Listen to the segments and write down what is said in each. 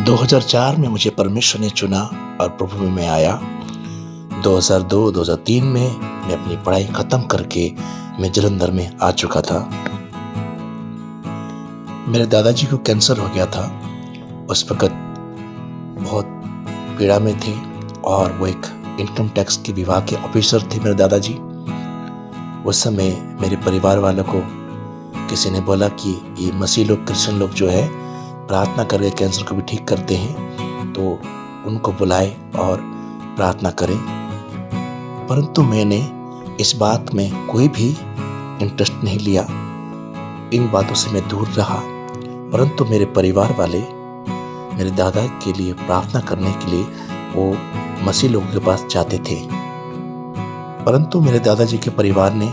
2004 में मुझे परमेश्वर ने चुना और प्रभु में मैं आया। 2002-2003 में मैं अपनी पढ़ाई खत्म करके मैं जलंधर में आ चुका था। मेरे दादाजी को कैंसर हो गया था। उस वक़्त बहुत पीड़ा में थे और वो एक इनकम टैक्स के विभाग के ऑफिसर थे मेरे दादाजी। उस समय मेरे परिवार वालों को किसी ने बोला कि ये मसीह लोग, क्रिश्चियन लोग जो है प्रार्थना करके कैंसर को भी ठीक करते हैं, तो उनको बुलाए और प्रार्थना करें। परंतु मैंने इस बात में कोई भी इंटरेस्ट नहीं लिया। इन बातों से मैं दूर रहा। परंतु मेरे परिवार वाले मेरे दादा के लिए प्रार्थना करने के लिए वो मसीह लोगों के पास जाते थे। परंतु मेरे दादाजी के परिवार ने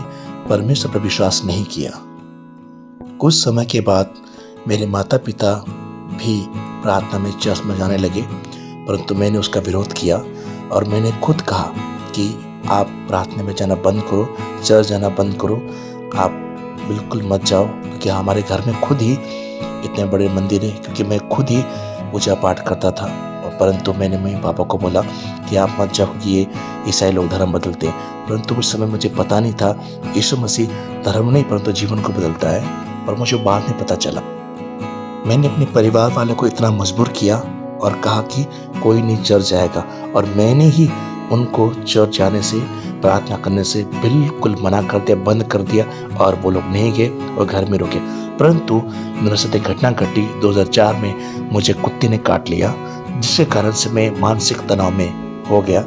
परमेश्वर पर विश्वास नहीं किया। कुछ समय के बाद मेरे माता पिता भी प्रार्थना में चर्च में जाने लगे, परंतु मैंने उसका विरोध किया और मैंने खुद कहा कि आप प्रार्थना में जाना बंद करो, चर्च जाना बंद करो, आप बिल्कुल मत जाओ, क्योंकि हमारे घर में खुद ही इतने बड़े मंदिर है, क्योंकि मैं खुद ही पूजा पाठ करता था। और परंतु मैंने मेरे पापा को बोला कि आप मत जाओ, कि ये ईसाई लोग धर्म बदलते हैं। परंतु उस समय मुझे पता नहीं था यीशु मसीह धर्म नहीं परंतु जीवन को बदलता है, और मुझे बाद में पता चला। मैंने अपने परिवार वालों को इतना मजबूर किया और कहा कि कोई नहीं चर्च जाएगा, और मैंने ही उनको चर्च जाने से, प्रार्थना करने से बिल्कुल मना कर दिया, बंद कर दिया, और वो लोग नहीं गए और घर में रुके। परंतु मेरे साथ एक घटना घटी। 2004 में मुझे कुत्ते ने काट लिया, जिसके कारण से मैं मानसिक तनाव में हो गया।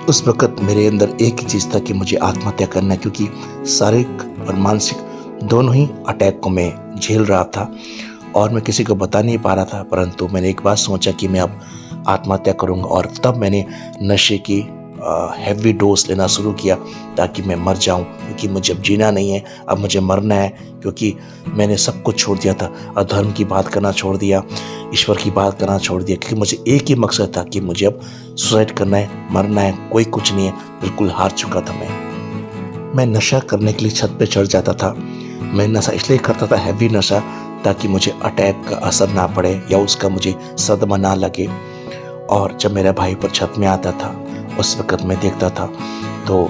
उस वक्त मेरे अंदर एक ही चीज था कि मुझे आत्महत्या करना है, क्योंकि शारीरिक और मानसिक दोनों ही अटैक को मैं झेल रहा था और मैं किसी को बता नहीं पा रहा था। परंतु मैंने एक बार सोचा कि मैं अब आत्महत्या करूंगा, और तब मैंने नशे की हैवी डोज लेना शुरू किया ताकि मैं मर जाऊं, क्योंकि मुझे अब जीना नहीं है, अब मुझे मरना है। क्योंकि मैंने सब कुछ छोड़ दिया था, अधर्म की बात करना छोड़ दिया, ईश्वर की बात करना छोड़ दिया, क्योंकि मुझे एक ही मकसद था कि मुझे अब सुसाइड करना है, मरना है, कोई कुछ नहीं है। बिल्कुल हार चुका था मैं नशा करने के लिए छत पे चढ़ जाता था। मैं नशा इसलिए करता था, हैवी नशा, ताकि मुझे अटैक का असर ना पड़े या उसका मुझे सदमा ना लगे। और जब मेरा भाई पर छत में आता था, उस वक्त मैं देखता था, तो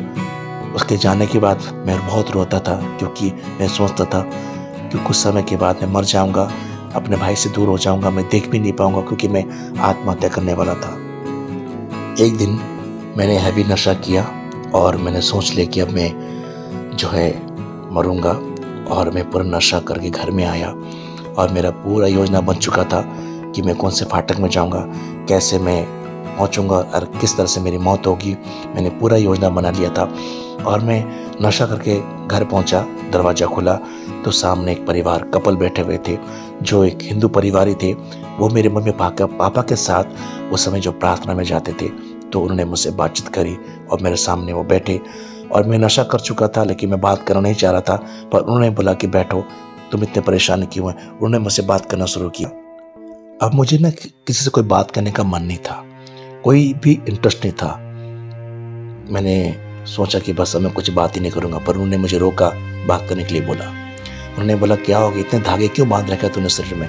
उसके जाने के बाद मैं बहुत रोता था, क्योंकि मैं सोचता था कि कुछ समय के बाद मैं मर जाऊंगा, अपने भाई से दूर हो जाऊंगा, मैं देख भी नहीं पाऊंगा, क्योंकि मैं आत्महत्या करने वाला था। एक दिन मैंने हैवी नशा किया और मैंने सोच लिया कि अब मैं जो है मरूंगा, और मैं पूरा नशा करके घर में आया। और मेरा पूरा योजना बन चुका था कि मैं कौन से फाटक में जाऊंगा, कैसे मैं पहुंचूंगा और किस तरह से मेरी मौत होगी। मैंने पूरा योजना बना लिया था। और मैं नशा करके घर पहुंचा, दरवाज़ा खुला तो सामने एक परिवार, कपल बैठे हुए थे, जो एक हिंदू परिवार ही थे। वो मेरे मम्मी पापा के साथ उस समय जो प्रार्थना में जाते थे, तो उन्होंने मुझसे बातचीत करी और मेरे सामने वो बैठे। और मैं नशा कर चुका था, लेकिन मैं बात करना नहीं चाह रहा था, पर उन्होंने बोला कि बैठो, तुम इतने परेशान क्यों हैं। उन्होंने मुझसे बात करना शुरू किया। अब मुझे ना किसी से कोई बात करने का मन नहीं था, कोई भी इंटरेस्ट नहीं था। मैंने सोचा कि बस अब मैं कुछ बात ही नहीं करूंगा, पर उन्होंने मुझे रोका, बात करने के लिए बोला। उन्होंने बोला क्या हो गया, इतने धागे क्यों बांध रखा तूने शरीर में।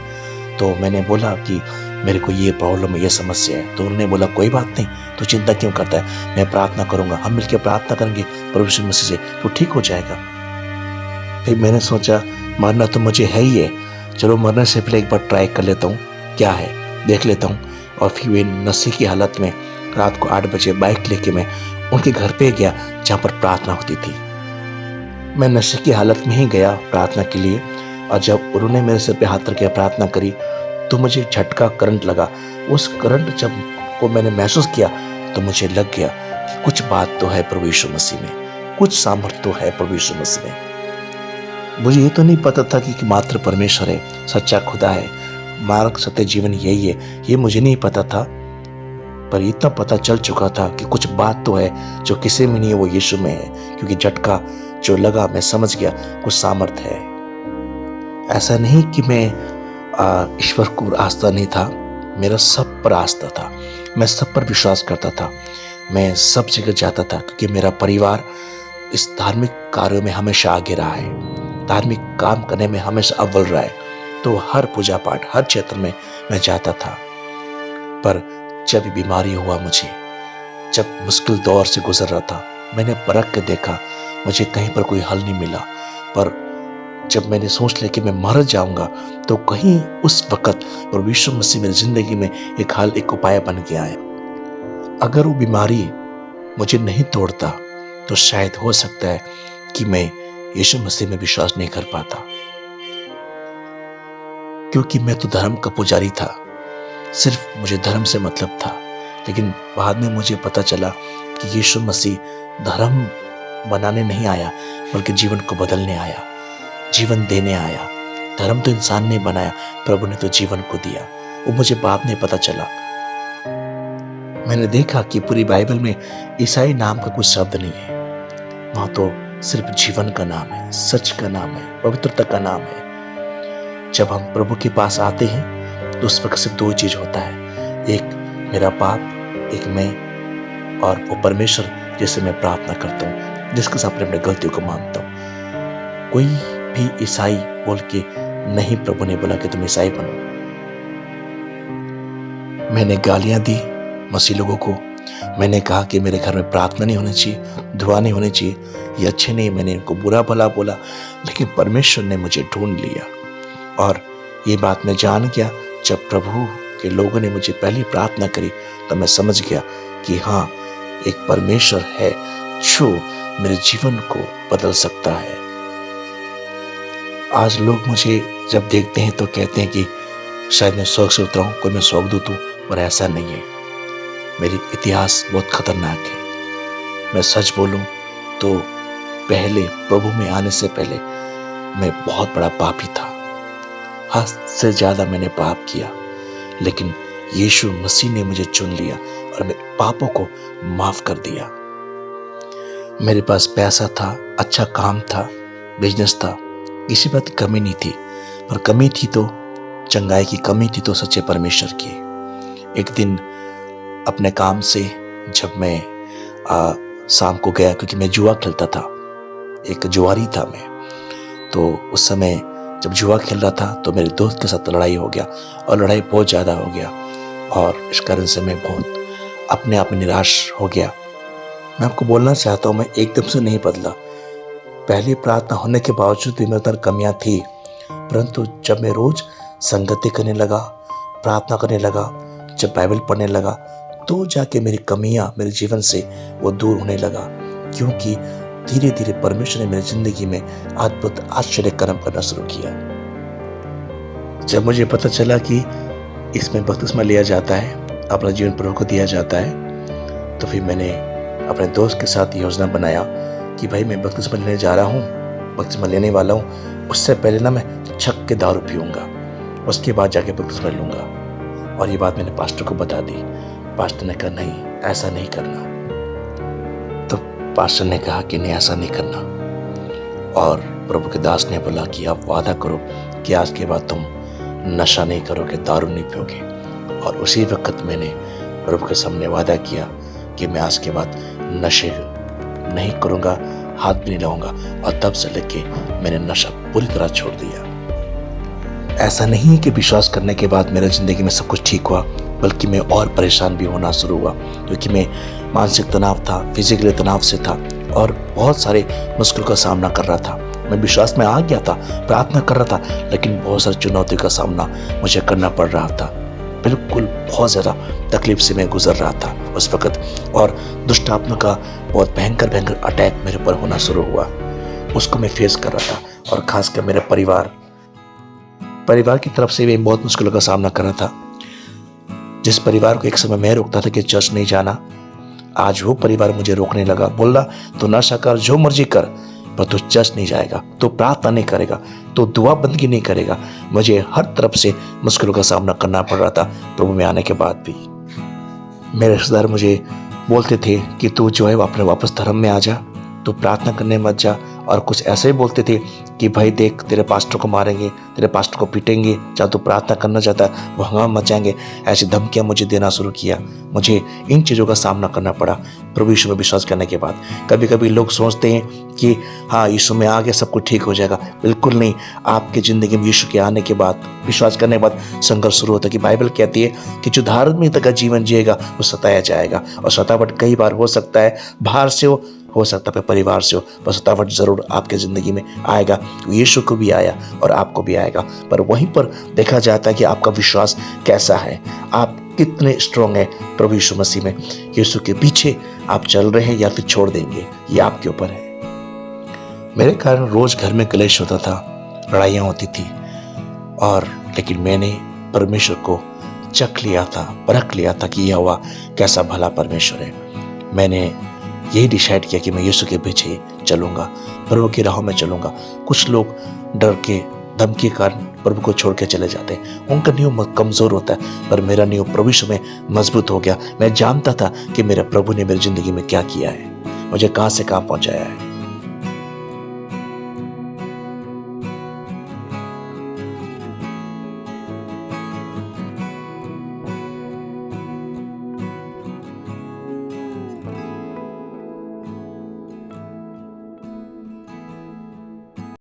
तो मैंने बोला कि मेरे को ये प्रॉब्लम है, ये समस्या है। तो उन्होंने बोला कोई बात नहीं, तू चिंता क्यों करता है, मैं प्रार्थना करूंगा, हम मिलकर प्रार्थना करेंगे प्रभु यीशु मसीह से, तो ठीक हो जाएगा। फिर मैंने सोचा मरना तो मुझे है ही है, चलो मरने से पहले एक बार ट्राई कर लेता हूँ, क्या है देख लेता हूँ। और फिर वे नशे की हालत में रात को 8 बजे बाइक लेके मैं उनके घर पे गया, जहाँ पर प्रार्थना होती थी। मैं नशे की हालत में ही गया प्रार्थना के लिए, और जब उन्होंने मेरे सिर पे हाथ रख के प्रार्थना करी, तो मुझे झटका करंट लगा। उस करंट जब को मैंने महसूस किया, तो मुझे लग गया कि कुछ बात तो है प्रभु यीशु मसीह में, कुछ सामर्थ्य तो है प्रभु यीशु मसीह में। मुझे ये तो नहीं पता था कि मात्र परमेश्वर है, सच्चा खुदा है, मार्ग सत्य जीवन यही है, ये मुझे नहीं पता था। पर इतना पता चल चुका था कि कुछ बात तो है जो किसी में नहीं है, वो यीशु में है, क्योंकि झटका जो लगा मैं समझ गया कुछ सामर्थ्य है। ऐसा नहीं कि मैं ईश्वर को आस्था नहीं था, मेरा सब पर आस्था था, मैं सब पर विश्वास करता था, मैं सब जगह जाता था, क्योंकि मेरा परिवार इस धार्मिक कार्यों में हमेशा आगे रहा है, धार्मिक काम करने में हमेशा अव्वल रहा है। तो हर पूजा पाठ, हर क्षेत्र में मैं जाता था। पर जब ये बीमारी हुआ मुझे, जब मुश्किल दौर से गुजर रहा था, मैंने परख के देखा, मुझे कहीं पर कोई हल नहीं मिला। पर जब मैंने सोच लिया कि मैं मर जाऊंगा, तो कहीं उस वक्त प्रभु यीशु मसीह मेरी जिंदगी में एक हल, एक उपाय बन के आया। अगर वो बीमारी मुझे नहीं तोड़ता, तो शायद हो सकता है कि मैं यीशु मसीह में विश्वास नहीं कर पाता, क्योंकि मैं तो धर्म का पुजारी था, सिर्फ मुझे धर्म से मतलब था। लेकिन बाद में मुझे पता चला कि यीशु मसीह धर्म बनाने नहीं आया, बल्कि जीवन को बदलने आया, जीवन देने आया। धर्म तो इंसान ने बनाया, प्रभु ने तो जीवन को दिया। वो मुझे बाद में पता चला। मैंने देखा कि पूरी बाइबल में ईसाई नाम का कुछ शब्द नहीं है। वहां तो सिर्फ जीवन का नाम है, सच का नाम है, पवित्रता का नाम है। जब हम प्रभु के पास आते हैं, तो उस वक्त सिर्फ दो चीज होता है, एक मेरा पाप, एक मैं, और वो परमेश्वर जिसे मैं प्रार्थना करता हूँ, जिसके साथ अपनी गलतियों को मानता हूँ। कोई भी ईसाई बोल के नहीं, प्रभु ने बोला कि तुम ईसाई बनो। मैंने गालियां दी मसीह लोगों को। मैंने कहा कि मेरे घर में प्रार्थना नहीं होनी चाहिए, दुआ नहीं होनी चाहिए, ये अच्छे नहीं। मैंने इनको बुरा भला बोला, लेकिन परमेश्वर ने मुझे ढूंढ लिया। और ये बात मैं जान गया, जब प्रभु के लोगों ने मुझे पहली प्रार्थना करी, तो मैं समझ गया कि हाँ, एक परमेश्वर है जो मेरे जीवन को बदल सकता है। आज लोग मुझे जब देखते हैं तो कहते हैं कि शायद मैं स्वर्ग से उतरा हूं, कोई मैं स्वर्गदूत हूं, पर ऐसा नहीं है। मेरी इतिहास बहुत खतरनाक है। मैं सच बोलूं तो पहले, प्रभु में आने से पहले, मैं बहुत बड़ा पापी था। हद से ज्यादा मैंने पाप किया, लेकिन यीशु मसीह ने मुझे चुन लिया और मेरे पापों को माफ कर दिया। मेरे पास पैसा था, अच्छा काम था, बिजनेस था, किसी बात की कमी नहीं थी। पर कमी थी तो चंगाई की, कमी थी तो सच्चे परमेश्वर की। एक दिन अपने काम से जब मैं शाम को गया, क्योंकि मैं जुआ खेलता था, एक जुआरी था मैं, तो उस समय जब जुआ खेल रहा था तो मेरे दोस्त के साथ लड़ाई हो गया, और लड़ाई बहुत ज़्यादा हो गया, और इस कारण से मैं बहुत अपने आप में निराश हो गया। मैं आपको बोलना चाहता हूँ, मैं एकदम से नहीं बदला। पहली प्रार्थना होने के बावजूद भी मेरे अंदर कमियां थी, परंतु जब मैं रोज संगति करने लगा, प्रार्थना करने लगा, जब बाइबल पढ़ने लगा, तो जाके मेरी कमियां मेरे जीवन से वो दूर होने लगा। क्योंकि धीरे धीरे परमेश्वर ने मेरी जिंदगी में अद्भुत आश्चर्य कर्म करना शुरू किया। जब मुझे पता चला कि इसमें बपतिस्मा लिया जाता है, अपना जीवन प्रभु को दिया जाता है, तो फिर मैंने अपने दोस्त के साथ योजना बनाया कि भाई मैं बपतिस्मा लेने जा रहा हूँ, बपतिस्मा लेने वाला हूँ, उससे पहले ना मैं छक के दारू पीऊंगा, उसके बाद जाके बपतिस्मा लूंगा। और ये बात मैंने पास्टर को बता दी। पास्टर ने कहा नहीं, ऐसा नहीं करना। तो पास्टर ने कहा कि नहीं, ऐसा नहीं करना। और प्रभु के दास ने बोला कि आप वादा करो कि आज के बाद तुम नशा नहीं करोगे, दारू नहीं पियोगे। और उसी वक्त मैंने प्रभु के सामने वादा किया कि मैं आज के बाद नशे नहीं करूंगा, हाथ भी नहीं लगाऊंगा। और तब से लेके मैंने नशा पूरी तरह छोड़ दिया। ऐसा नहीं है कि विश्वास करने के बाद मेरे जिंदगी में सब कुछ ठीक हुआ, बल्कि मैं और परेशान भी होना शुरू हुआ, क्योंकि मैं मानसिक तनाव था, फिजिकली तनाव से था, और बहुत सारे मुश्किल का सामना कर रहा था। मैं विश्वास में आ गया था, प्रार्थना कर रहा था, लेकिन बहुत सारी चुनौतियों का सामना मुझे करना पड़ रहा था। बिल्कुल बहुत ज़्यादा तकलीफ से मैं गुजर रहा था उस वक्त, और दुष्ट आत्मा का बहुत भयंकर अटैक मेरे ऊपर होना शुरू हुआ। उसको मैं फेस कर रहा था, और खासकर मेरे परिवार की तरफ से भी बहुत मुश्किलों का सामना कर रहा था। जिस परिवार को एक समय मैं रोकता था कि चर्च नहीं जाना, आज वो परिवार मुझे रोकने लगा। बोल रहा तो नशा कर, जो मर्जी कर, पर तू चर्च नहीं जाएगा, तो प्रार्थना नहीं करेगा, तो दुआ बंदगी नहीं करेगा। मुझे हर तरफ से मुश्किलों का सामना करना पड़ रहा था प्रभु में आने के बाद भी। मेरे रिश्तेदार मुझे बोलते थे कि तू जो है अपने वापस धर्म में आ जा, तू प्रार्थना करने मत जा, और कुछ ऐसे भी बोलते थे कि भाई देख, तेरे पास्टर को मारेंगे, तेरे पास्टर को पीटेंगे, चाहे तू प्रार्थना करना चाहता है वो हंगामा मचाएंगे। ऐसी धमकियां मुझे देना शुरू किया। मुझे इन चीज़ों का सामना करना पड़ा प्रभु यीशु में विश्वास करने के बाद। कभी कभी लोग सोचते हैं कि हाँ, यीशु में आ गया सब कुछ ठीक हो जाएगा। बिल्कुल नहीं। आपकी ज़िंदगी में यीशु के आने के बाद, विश्वास करने के बाद संघर्ष शुरू होता है। कि बाइबल कहती है कि जो धार्मिकता का जीवन जिएगा वो सताया जाएगा। और सतावट कई बार हो सकता है बाहर से हो सकता है परिवार से हो, पर सतावट जरूर आपके ज़िंदगी में आएगा। यीशु को भी आया और आपको भी आएगा। पर वहीं पर देखा जाता है कि आपका विश्वास कैसा है, आप कितने स्ट्रांग हैं प्रभु यीशु मसीह में। यीशु के पीछे आप चल रहे हैं या फिर छोड़ देंगे, ये आपके ऊपर है। मेरे कारण रोज घर में क्लेश होता था, लड़ाइयाँ होती थी, और लेकिन मैंने परमेश्वर को चख लिया था, परख लिया था कि यहोवा कैसा भला परमेश्वर है। मैंने यही डिसाइड किया कि मैं यीशु के पीछे चलूंगा, प्रभु की राहों में चलूंगा। कुछ लोग डर के, धमकी के कारण प्रभु को छोड़ के चले जाते हैं। उनका नींव कमजोर होता है, पर मेरा नींव प्रभु यीशु में मजबूत हो गया। मैं जानता था कि मेरे प्रभु ने मेरी जिंदगी में क्या किया है, मुझे कहाँ से कहाँ पहुंचाया है।